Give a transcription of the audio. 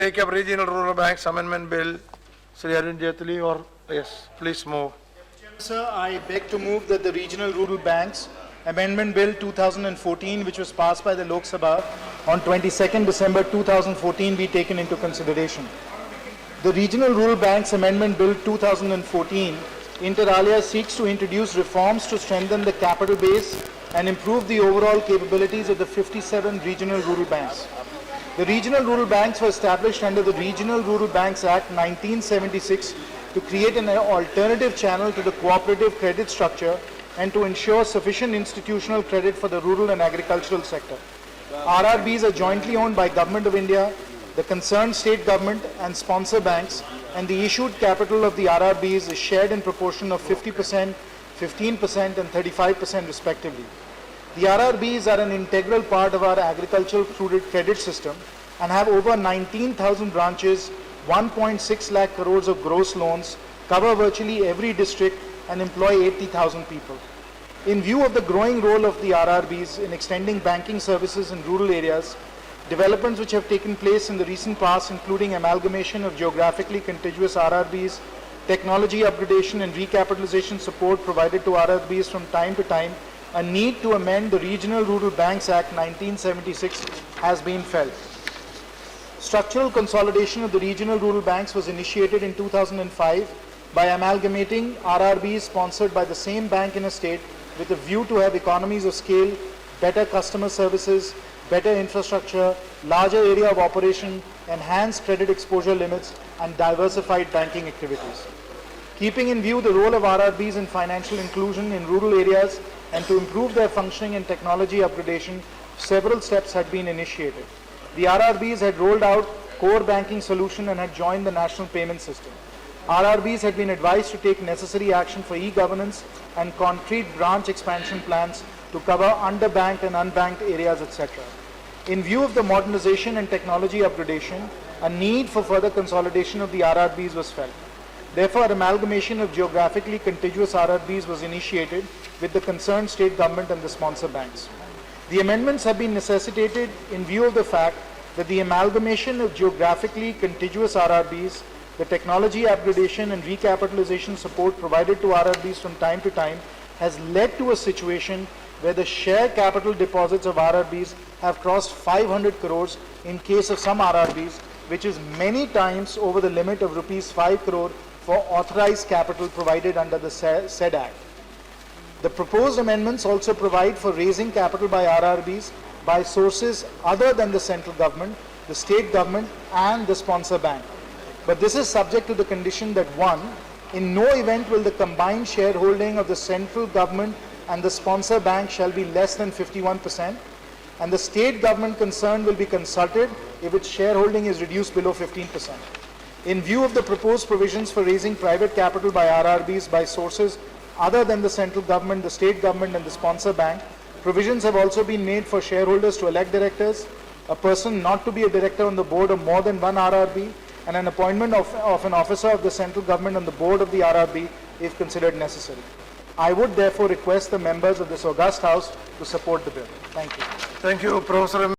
Take up Regional Rural Banks Amendment Bill. Sri Arun Jaitley, or yes, please move. Sir, I beg to move that the Regional Rural Banks Amendment Bill 2014, which was passed by the Lok Sabha on 22nd December 2014, be taken into consideration. The Regional Rural Banks Amendment Bill 2014, inter alia, seeks to introduce reforms to strengthen the capital base and improve the overall capabilities of the 57 regional rural banks. The regional rural banks were established under the Regional Rural Banks Act 1976 to create an alternative channel to the cooperative credit structure and to ensure sufficient institutional credit for the rural and agricultural sector. RRBs are jointly owned by Government of India, the concerned state government and sponsor banks, and the issued capital of the RRBs is shared in proportion of 50%, 15% and 35% respectively. The RRBs are an integral part of our agricultural credit system and have over 19,000 branches, 1.6 lakh crores of gross loans, cover virtually every district and employ 80,000 people. In view of the growing role of the RRBs in extending banking services in rural areas, developments which have taken place in the recent past, including amalgamation of geographically contiguous RRBs, technology upgradation and recapitalization support provided to RRBs from time to time, a need to amend the Regional Rural Banks Act 1976 has been felt. Structural consolidation of the regional rural banks was initiated in 2005 by amalgamating RRBs sponsored by the same bank in a state with a view to have economies of scale, better customer services, better infrastructure, larger area of operation, enhanced credit exposure limits, and diversified banking activities. Keeping in view the role of RRBs in financial inclusion in rural areas and to improve their functioning and technology upgradation, several steps had been initiated. The RRBs had rolled out core banking solution and had joined the national payment system. RRBs had been advised to take necessary action for e-governance and concrete branch expansion plans to cover underbanked and unbanked areas, etc. In view of the modernization and technology upgradation, a need for further consolidation of the RRBs was felt. Therefore, amalgamation of geographically contiguous RRBs was initiated with the concerned state government and the sponsor banks. The amendments have been necessitated in view of the fact that the amalgamation of geographically contiguous RRBs, the technology upgradation and recapitalization support provided to RRBs from time to time has led to a situation where the share capital deposits of RRBs have crossed 500 crores in case of some RRBs, which is many times over the limit of rupees 5 crore for authorized capital provided under the said Act. The proposed amendments also provide for raising capital by RRBs by sources other than the central government, the state government and the sponsor bank. But this is subject to the condition that 1. In no event will the combined shareholding of the central government and the sponsor bank shall be less than 51%, and the state government concerned will be consulted if its shareholding is reduced below 15%. In view of the proposed provisions for raising private capital by RRBs by sources other than the central government, the state government and the sponsor bank, provisions have also been made for shareholders to elect directors, a person not to be a director on the board of more than one RRB, and an appointment of an officer of the central government on the board of the RRB if considered necessary. I would therefore request the members of this august House to support the bill. Thank you. Thank you, Professor.